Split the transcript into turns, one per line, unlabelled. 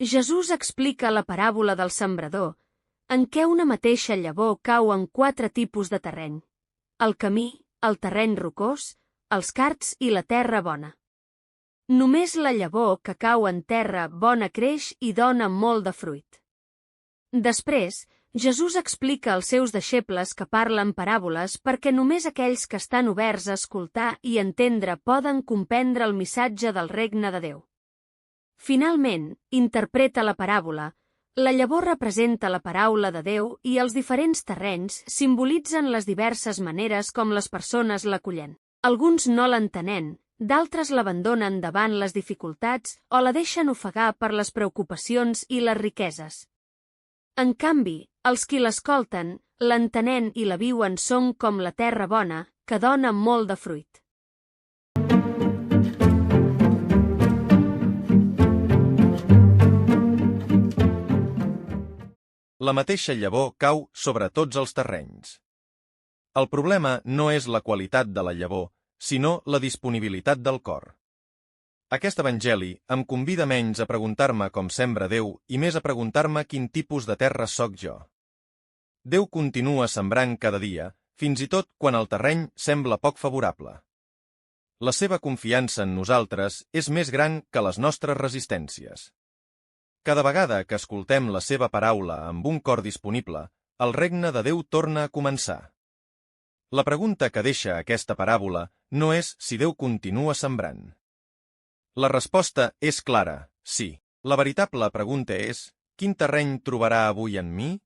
Jesús explica la paràbola del sembrador, en què una mateixa llavor cau en 4 tipus de terreny: el camí, el terreny rocós, els cards i la terra bona. Només la llavor que cau en terra bona creix i dona molt de fruit. Després, Jesús explica als seus deixebles que parlen paràboles perquè només aquells que estan oberts a escoltar i entendre poden comprendre el missatge del regne de Déu. Finalment, interpreta la paràbola. La llavor representa la paraula de Déu i els diferents terrenys simbolitzen les diverses maneres com les persones l'acullen. Alguns no l'entenen, d'altres l'abandonen davant les dificultats o la deixen ofegar per les preocupacions i les riqueses. En canvi, els qui l'escolten, l'entenent i la viuen són com la terra bona, que dona molt de fruit.
La mateixa llavor cau sobre tots els terrenys. El problema no és la qualitat de la llavor, sinó la disponibilitat del cor. Aquest evangeli em convida menys a preguntar-me com sembra Déu i més a preguntar-me quin tipus de terra sóc jo. Déu continua sembrant cada dia, fins i tot quan el terreny sembla poc favorable. La seva confiança en nosaltres és més gran que les nostres resistències. Cada vegada que escoltem la seva paraula amb un cor disponible, el regne de Déu torna a començar. La pregunta que deixa aquesta paràbola no és si Déu continua sembrant. La resposta és clara, sí. La veritable pregunta és: quin terreny trobarà avui en mi?